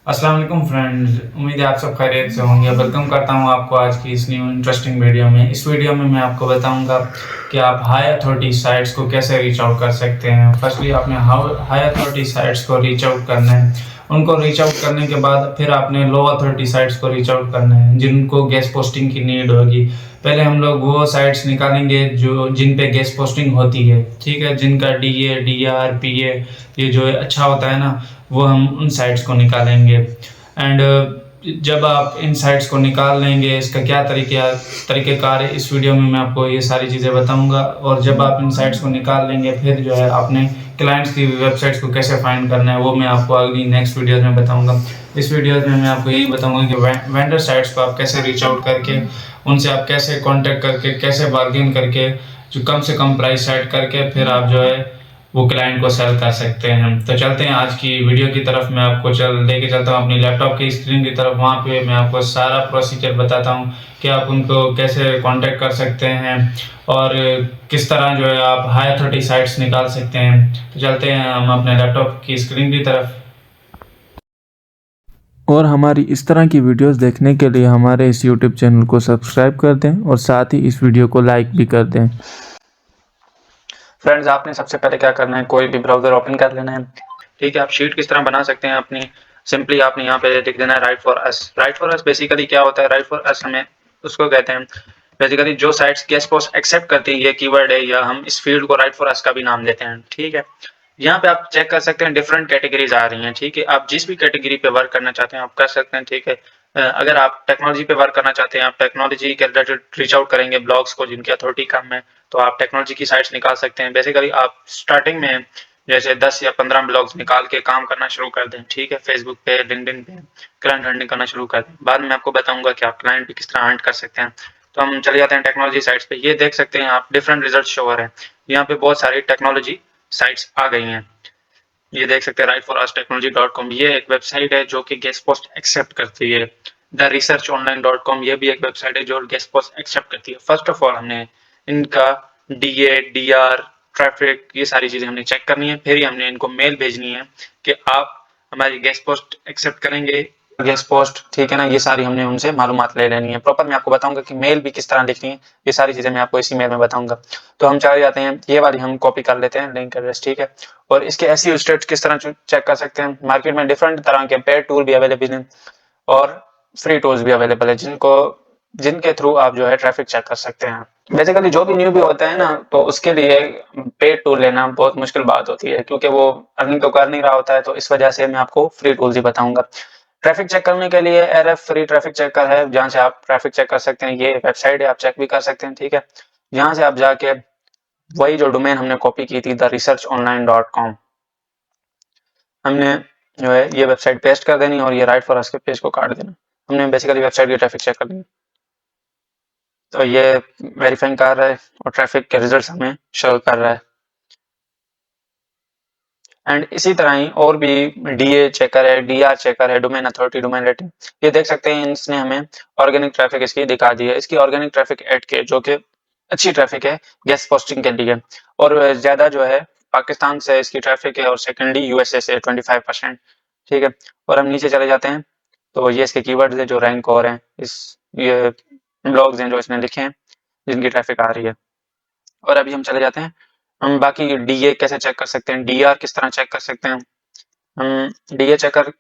अस्सलाम वालेकुम फ्रेंड्स, उम्मीद है आप सब खैरियत से होंगे। वेलकम करता हूं आपको आज की इस न्यू इंटरेस्टिंग वीडियो में। इस वीडियो में मैं आपको बताऊंगा कि आप हाई अथॉरिटी साइट्स को कैसे रीच आउट कर सकते हैं। फर्स्टली आपने हाई अथॉरिटी साइट्स को रीच आउट करना है। उनको रीच आउट करने के बाद फिर आपने लो अथॉरिटी साइट्स को रीच आउट करना है जिनको गेस्ट पोस्टिंग की नीड होगी। पहले हम लोग वो साइट्स निकालेंगे जो जिन पे गेस्ट पोस्टिंग होती है, ठीक है, जिनका डीए, डीआर, पीए ये जो है अच्छा होता है ना, वो हम उन साइट्स को निकालेंगे। एंड जब आप इन साइट्स को निकाल लेंगे, इसका क्या तरीक़ेकार है, इस वीडियो में मैं आपको ये सारी चीज़ें बताऊंगा। और जब आप इन साइट्स को निकाल लेंगे, फिर जो है अपने क्लाइंट्स की वेबसाइट्स को कैसे फाइंड करना है वो मैं आपको अगली नेक्स्ट वीडियोज़ में बताऊंगा। इस वीडियोज़ में मैं आपको यही बताऊंगा कि वेंडर साइट्स को आप कैसे रीच आउट करके, उनसे आप कैसे कॉन्टेक्ट करके, कैसे बार्गेन करके, जो कम से कम प्राइस सेट करके फिर आप जो है वो क्लाइंट को सेल कर सकते हैं। तो चलते हैं आज की वीडियो की तरफ। मैं आपको लेके चलता हूँ अपनी लैपटॉप की स्क्रीन की तरफ। वहाँ पे मैं आपको सारा प्रोसीजर बताता हूँ कि आप उनको कैसे कांटेक्ट कर सकते हैं और किस तरह जो है आप हाई अथॉरिटी साइट्स निकाल सकते हैं। तो चलते हैं हम अपने लैपटॉप की स्क्रीन की तरफ। और हमारी इस तरह की वीडियोस देखने के लिए हमारे इस YouTube चैनल को सब्सक्राइब कर दें और साथ ही इस वीडियो को लाइक भी कर दें। फ्रेंड्स, आपने सबसे पहले क्या करना है, कोई भी ब्राउजर ओपन कर लेना है। ठीक है, आप शीट किस तरह बना सकते हैं अपनी, सिंपली आपने यहाँ पे लिख देना है right for us. Right for us basically क्या होता है, राइट फॉर अस हमें उसको कहते हैं बेसिकली जो साइट्स गेस्ट पोस्ट एक्सेप्ट करती है, ये कीवर्ड है, या हम इस फील्ड को राइट फॉर अस का भी नाम देते हैं। ठीक है, यहाँ पे आप चेक कर सकते हैं डिफरेंट कैटेगरीज आ रही हैं। ठीक है, आप जिस भी कैटेगरी पे वर्क करना चाहते हैं आप कर सकते हैं। ठीक है, अगर आप टेक्नोलॉजी पे वर्क करना चाहते हैं, आप टेक्नोलॉजी के रिलेटेड रीच आउट करेंगे ब्लॉग्स को जिनकी अथॉरिटी कम है, तो आप टेक्नोलॉजी की साइट्स निकाल सकते हैं। बेसिकली आप स्टार्टिंग में जैसे 10 या 15 ब्लॉग्स निकाल के काम करना शुरू कर दें। ठीक है, फेसबुक पे, लिंक्डइन पे क्लाइंट हंटिंग करना शुरू कर दें। बाद में आपको बताऊंगा कि आप क्लाइंट भी किस तरह हंट कर सकते हैं। तो हम चले जाते हैं टेक्नोलॉजी साइट्स पे। ये देख सकते हैं आप डिफरेंट रिजल्ट शो हो रहे हैं। यहाँ पे बहुत सारी टेक्नोलॉजी साइट्स आ गई हैं। ये देख सकते हैं rightforustechnology.com, ये एक वेबसाइट है जो कि गेस्ट पोस्ट एक्सेप्ट करती है। द researchonline.com, ये भी एक वेबसाइट है जो गेस्ट पोस्ट एक्सेप्ट करती है। फर्स्ट ऑफ ऑल हमने इनका डीए, डीआर, ट्रैफिक, ये सारी चीजें हमने चेक करनी है। फिर ही हमने इनको मेल भेजनी है कि आप हमारी गेस्ट पोस्ट एक्सेप्ट करेंगे, गेस्ट पोस्ट, ठीक है ना। ये सारी हमने उनसे मालूमात ले लेनी है। प्रॉपर मैं आपको बताऊंगा कि मेल भी किस तरह लिखनी है, ये सारी चीजें मैं आपको इसी मेल में बताऊंगा। तो हम चले जाते हैं, ये वाली हम कॉपी कर लेते हैं लिंक एड्रेस। ठीक है, और इसके एसईओ स्टेट्स किस तरह चेक कर सकते हैं। मार्केट में डिफरेंट तरह के पेड टूल भी अवेलेबल हैं और फ्री टूल्स भी अवेलेबल है जिनके थ्रू आप जो है ट्रैफिक चेक कर सकते हैं। बेसिकली जो भी न्यू भी होता है ना, तो उसके लिए पेड टूल लेना बहुत मुश्किल बात होती है क्योंकि वो अर्निंग तो कर नहीं रहा होता है। तो इस वजह से मैं आपको फ्री टूल्स ही बताऊंगा। ट्रैफिक चेक करने के लिए RF फ्री ट्रैफिक चेकर है, जहां से आप ट्रैफिक चेक कर सकते हैं। ये वेबसाइट है, आप चेक भी कर सकते हैं। ठीक है, यहाँ से आप जाके वही जो डोमेन हमने कॉपी की थी theresearchonline.com, हमने जो है ये वेबसाइट पेस्ट कर देनी और ये राइट फॉर अस के पेज को काट देना। हमने बेसिकली वेबसाइट की ट्रैफिक चेक कर ली, तो ये वेरीफाइंग कर रहा है और ट्रैफिक के रिजल्ट्स हमें शो कर रहा है। एंड इसी तरह ही और भी डीए चेकर है, डीआर चेकर है, डोमेन अथॉरिटी, डोमेन रेटिंग। ये देख सकते हैं इसने हमें ऑर्गेनिक ट्रैफिक इसकी दिखा दी है। इसकी ऑर्गेनिक ट्रैफिक एड के जो कि अच्छी ट्रैफिक है गेस्ट पोस्टिंग के लिए, और ज्यादा जो है पाकिस्तान से इसकी ट्रैफिक है और सेकेंडली यूएसए से 25%। ठीक है, और हम नीचे चले जाते हैं तो ये इसके कीवर्ड्स है जो रैंक हो रहे हैं, ये ब्लॉग्स हैं जो इसने लिखे हैं जिनकी ट्रैफिक आ रही है। और अभी हम चले जाते हैं, हम बाकी डीए कैसे चेक कर सकते हैं, डीआर किस तरह चेक कर सकते हैं। हम डीए चेकर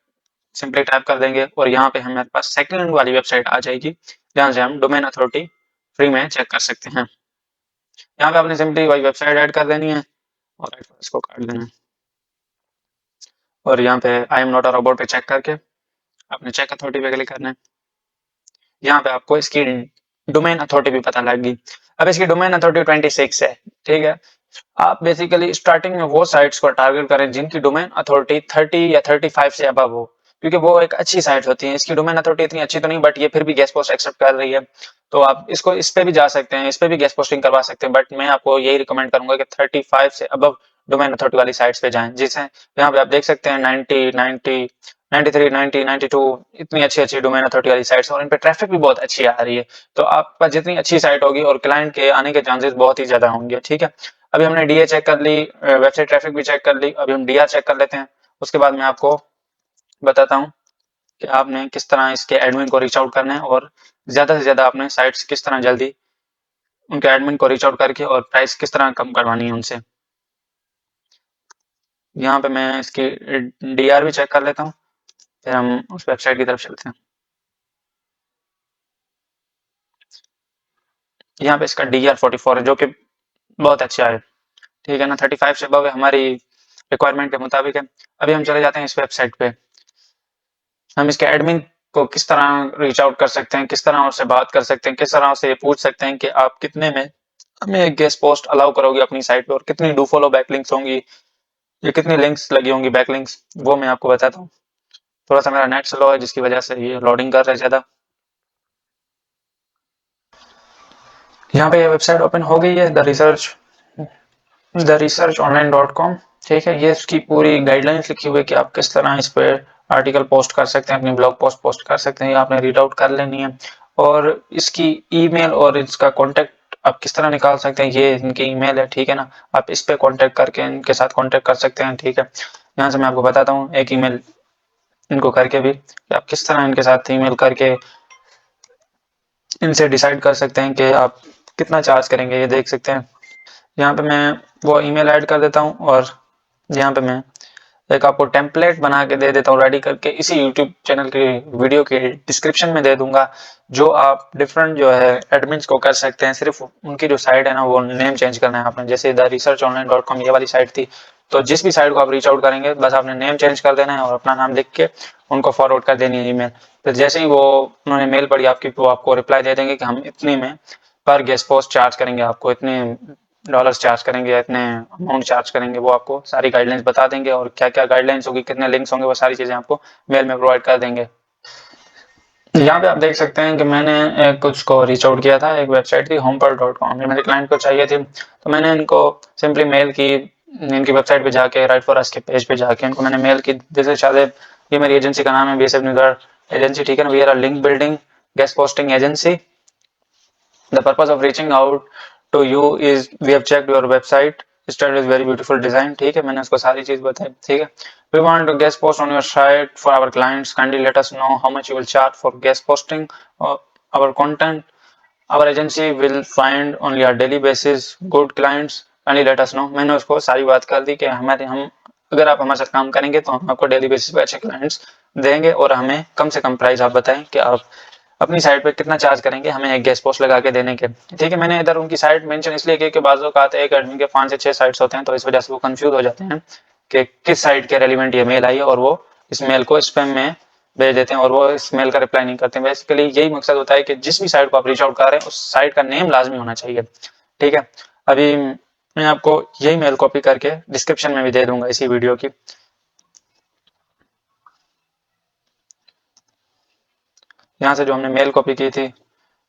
सिंपली टाइप कर देंगे और यहाँ पे हमारे पास सेकंड वाली वेबसाइट आ जाएगी जहाँ से हम डोमेन अथॉरिटी फ्री में चेक कर सकते हैं। यहाँ पे आपने सिंपली वही वेबसाइट ऐड कर देनी है और इसको काट देना है और यहाँ पे I am not a robot पे चेक करके आपने चेक अथॉरिटी पे क्लिक करना है। यहाँ पे आपको इसकी डोमेन अथॉरिटी भी पता लग गई। अब इसकी डोमेन अथॉरिटी 26 है। ठीक है, आप बेसिकली स्टार्टिंग में वो साइट्स को टारगेट करें जिनकी डोमेन अथॉरिटी 30 या 35 से अबव हो, क्योंकि वो एक अच्छी साइट होती है। इसकी डोमेन अथॉरिटी इतनी अच्छी तो नहीं, बट ये फिर भी गेस्ट पोस्ट एक्सेप्ट कर रही है, तो आप इसको इस पे भी जा सकते हैं, इस पे भी गेस्ट पोस्टिंग करवा सकते हैं। बट मैं आपको यही रिकमेंड करूंगा कि 35 से अबव डोमेन अथॉरिटी वाली साइट्स पे जाएं, जिसे यहाँ पे आप देख सकते हैं 90, 90, 93, 90, 92, इतनी अच्छी अच्छी डोमेन अथॉरिटी वाली साइट्स, और इन पे ट्रैफिक भी बहुत अच्छी आ रही है। तो आपके पास जितनी अच्छी साइट होगी और क्लाइंट के आने के चांसेस बहुत ही ज्यादा होंगे। ठीक है, अभी हमने डीए चेक कर ली, वेबसाइट ट्रैफिक भी चेक कर ली, अभी हम डीआर चेक कर लेते हैं। उसके बाद मैं आपको बताता हूँ कि आपने किस तरह इसके एडमिन को रीच आउट करना है और ज़्यादा से ज़्यादा आपने साइट्स किस तरह जल्दी उनके एडमिन को रीच आउट करके और प्राइस किस तरह कम करवानी है उनसे। यहाँ पे मैं इसकी डीआर भी चेक कर लेता हूँ, फिर हम उस वेबसाइट की तरफ चलते हैं। यहाँ पे इसका DR44 है जो कि बहुत अच्छा है, ठीक है ना, 35 से अबव हमारी रिक्वायरमेंट के मुताबिक है। अभी हम चले जाते हैं इस वेबसाइट पे। हम इसके एडमिन को किस तरह रीच आउट कर सकते हैं, किस तरह उससे बात कर सकते हैं, किस तरह उससे ये पूछ सकते हैं कि आप कितने में हमें एक गेस्ट पोस्ट अलाउ करोगे अपनी साइट पे और कितनी डू फॉलो बैकलिंक्स होंगी या कितनी लिंक्स लगी होंगी बैकलिंक्स, वो मैं आपको बताता हूँ। थोड़ा सा मेरा नेट स्लो है जिसकी वजह से ये लोडिंग कर रहा है ज़्यादा। यहाँ पे ये वेबसाइट ओपन हो गई है, theresearchonline.com, ठीक है। ये इसकी पूरी गाइडलाइंस लिखी हुई है कि आप किस तरह इस पे आर्टिकल पोस्ट कर सकते हैं, अपनी ब्लॉग पोस्ट कर सकते हैं, ये आपने रीड आउट कर लेनी है। और इसकी ईमेल और इसका कॉन्टेक्ट आप किस तरह निकाल सकते हैं, ये इनकी ईमेल है, ठीक है ना। आप इस पे कॉन्टेक्ट करके इनके साथ कॉन्टेक्ट कर सकते हैं, ठीक है। यहाँ से मैं आपको बताता हूँ एक ईमेल इनको करके भी कि आप किस तरह इनके साथ ईमेल करके इनसे डिसाइड कर सकते हैं कि आप कितना चार्ज करेंगे, ये देख सकते हैं। यहाँ पे मैं वो ईमेल ऐड कर देता हूँ और यहाँ पे मैं एक आपको टेम्पलेट बना के दे देता हूँ रेडी करके, इसी यूट्यूब चैनल के वीडियो के डिस्क्रिप्शन में दे दूंगा, जो आप डिफरेंट जो है एडमिन्स को कर सकते हैं। सिर्फ उनकी जो साइट है ना वो नेम चेंज करना है आपने, जैसे theresearchonline.com ये वाली साइट थी, तो जिस भी साइट को आप रीच आउट करेंगे बस आपने नेम चेंज कर देना है और अपना नाम लिख के उनको फॉरवर्ड कर देनी है ईमेल। फिर जैसे ही वो उन्होंने मेल पढ़ी आपकी, वो आपको रिप्लाई दे देंगे कि हम इतने में पर गेस्ट पोस्ट चार्ज करेंगे, आपको इतने डॉलर्स चार्ज करेंगे या इतने अमाउंट चार्ज करेंगे। वो आपको सारी गाइडलाइंस बता देंगे और क्या क्या गाइडलाइंस होगी, कितने लिंक्स होंगे, वो सारी चीज़ें आपको मेल में प्रोवाइड कर देंगे। यहाँ पे आप देख सकते हैं कि मैंने कुछ को रीच आउट किया था, एक वेबसाइट थी homepearl.com, ये मेरे क्लाइंट को चाहिए थी, तो मैंने इनको सिंपली मेल की, इनकी वेबसाइट पे जाके राइट फॉर अस के पेज पे जाके इनको मैंने मेल की, जैसे शायद ये मेरी एजेंसी का नाम है BSF न्यूज़ एजेंसी, ठीक है ना। We are a link building guest posting agency, the purpose of reaching out to you is we have checked your website, started is very beautiful design, ठीक है। मैंने उसको सारी चीज बताई, ठीक है। We want to guest post on your site for our clients, kindly let us know how much you will charge for guest posting our content. Our agency will find only a daily basis good clients, kindly let us know। मैंने उसको सारी बात कर दी कि हम अगर आप हमारे साथ काम करेंगे तो हम आपको डेली बेसिस पे अच्छे क्लाइंट्स देंगे और हमें कम से कम प्राइस आप बताएं कि आप अपनी साइट पे कितना चार्ज करेंगे हमें एक गेस्ट पोस्ट लगा के देने के, ठीक है। मैंने इधर उनकी साइट मेंशन इसलिए की कि बाजू का आते हैं एक एडमिन के 5 से 6 साइट्स होते हैं, तो इस वजह से वो कंफ्यूज हो जाते हैं कि किस साइट के रेलिवेंट ये मेल आई है और वो इस मेल को स्पैम में भेज देते हैं और वो इस मेल का रिप्लाई नहीं करते हैं। बेसिकली यही मकसद होता है कि जिस भी साइट को आप रीच आउट कर रहे हैं उस साइट का नेम लाजमी होना चाहिए, ठीक है। अभी मैं आपको यही मेल कॉपी करके डिस्क्रिप्शन में भी दे दूंगा इसी वीडियो की। यहाँ से जो हमने मेल कॉपी की थी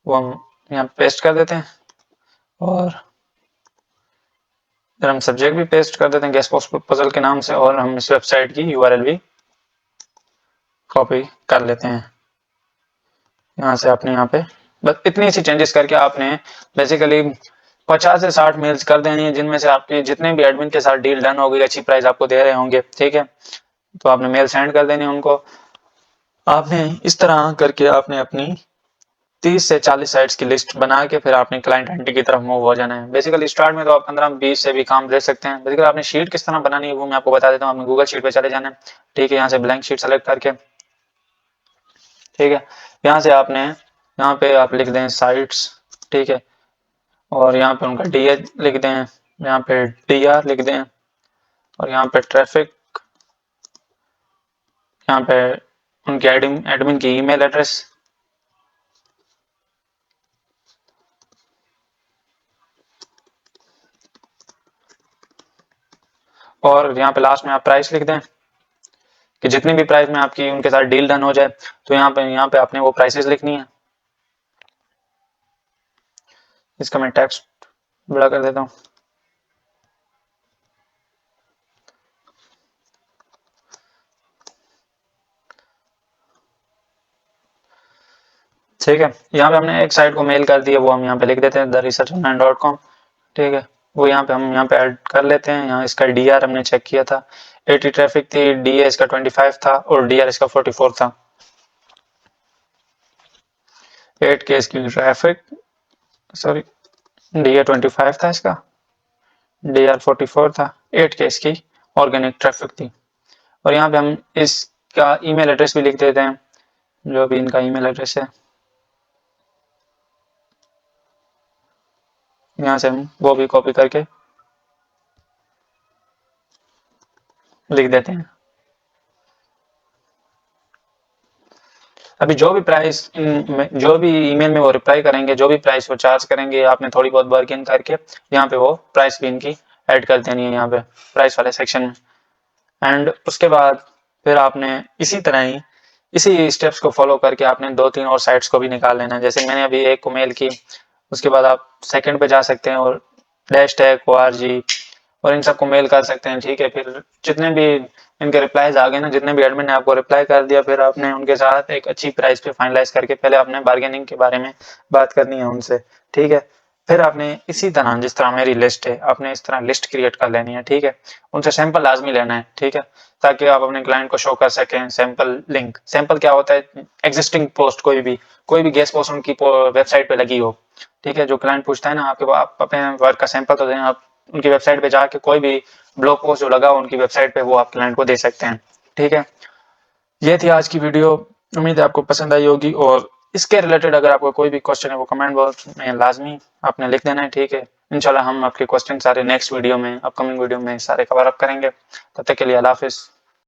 वो हम यहाँ पेस्ट कर देते हैं और फिर हम सब्जेक्ट भी पेस्ट कर देते हैं गेस्ट पोस्ट पजल के नाम से, और हम इस वेबसाइट की URL भी कॉपी कर लेते हैं। यहाँ से आपने यहाँ पे बस इतनी सी चेंजेस करके आपने बेसिकली 50 से 60 मेल्स कर देनी है, जिनमें से आपके जितने भी एडमिन के साथ डील डन हो गई, अच्छी प्राइस आपको दे रहे होंगे, ठीक है, तो आपने मेल सेंड कर देनी उनको। आपने इस तरह करके आपने अपनी 30 से 40 साइट्स की लिस्ट बना के फिर आपने क्लाइंट आईडी की तरफ मूव हो जाना है। बेसिकली स्टार्ट में तो आप 15-20 से भी काम ले सकते हैं। बेसिकली आपने शीट किस तरह बनानी है वो मैं आपको बता देता हूँ। आपने गूगल शीट पे चले जाना है, ठीक है। यहाँ से ब्लैंक शीट सेलेक्ट करके, ठीक है, यहाँ से आपने यहाँ पे आप लिख दें साइट्स, ठीक है, और यहाँ पे उनका डीएच लिख दें, यहाँ पे DR लिख दें और यहाँ पे ट्रैफिक, यहाँ पे उनके एडमिन की ईमेल एड्रेस, और यहाँ पे लास्ट में आप प्राइस लिख दें कि जितनी भी प्राइस में आपकी उनके साथ डील डन हो जाए तो यहाँ पे आपने वो प्राइसेस लिखनी है। इसका मैं टेक्स्ट बड़ा कर देता हूँ। ठीक है, यहाँ पे हमने एक साइट को मेल कर दिया, वो हम यहाँ पे लिख देते हैं theresearchonline.com, ठीक है। वो यहाँ पे हम यहाँ पे ऐड कर लेते हैं। यहाँ इसका DR हमने चेक किया था 80 ट्रैफिक थी, DA इसका 25 था और DR इसका 44 था। 8 केस की ट्रैफिक, सॉरी DR25 था इसका, DR44 था, 8 केस की ऑर्गेनिक ट्रैफिक थी। और यहाँ पे हम इसका ईमेल एड्रेस भी लिख देते हैं, जो भी इनका ईमेल एड्रेस है, यहाँ से हम वो भी कॉपी करके लिख देते हैं। अभी जो भी प्राइस जो भी ईमेल में वो रिप्लाई करेंगे, जो भी प्राइस वो चार्ज करेंगे, आपने थोड़ी बहुत बार्गेन करके यहाँ पे वो प्राइस भी इनकी ऐड कर देनी है यहाँ पे प्राइस वाले सेक्शन में। एंड उसके बाद फिर आपने इसी तरह ही इसी स्टेप्स को फॉलो करके आपने 2-3 और साइट्स को भी निकाल लेना है। जैसे मैंने अभी एक को मेल की, उसके बाद आप सेकंड पे जा सकते हैं और -org और इन सबको मेल कर सकते हैं, ठीक है। फिर जितने भी इनके रिप्लाईज आ गए ना, जितने भी एडमिन ने आपको रिप्लाई कर दिया, फिर आपने उनके साथ एक अच्छी प्राइस पे फाइनलाइज करके पहले आपने बार्गेनिंग के बारे में बात करनी है उनसे, ठीक है। फिर आपने इसी तरह, जिस तरह मेरी लिस्ट है, आपने इस तरह लिस्ट क्रिएट कर लेनी है, ठीक है। उनसे सैंपल लाजमी लेना है, ठीक है, ताकि आप अपने क्लाइंट को शो कर सकें सैंपल लिंक। सैंपल क्या होता है? एग्जिस्टिंग पोस्ट, कोई भी गेस्ट पोस्ट उनकी वेबसाइट पे लगी हो, ठीक है। जो क्लाइंट पूछता है ना आपके, आप अपने वर्क का सैंपल तो दें, आप उनकी वेबसाइट पे जाके कोई भी ब्लॉग पोस्ट जो लगा हो उनकी वेबसाइट पे, वो आप क्लाइंट को दे सकते हैं, ठीक है। ये थी आज की वीडियो, उम्मीद है आपको पसंद आई होगी। और इसके रिलेटेड अगर आपको कोई भी क्वेश्चन है वो कमेंट बॉक्स में लाजमी आपने लिख देना है, ठीक है। इंशाल्लाह हम आपके क्वेश्चन सारे नेक्स्ट वीडियो में, अपकमिंग वीडियो में सारे कवर अप करेंगे। तब तक के लिए अल्लाह हाफिज़।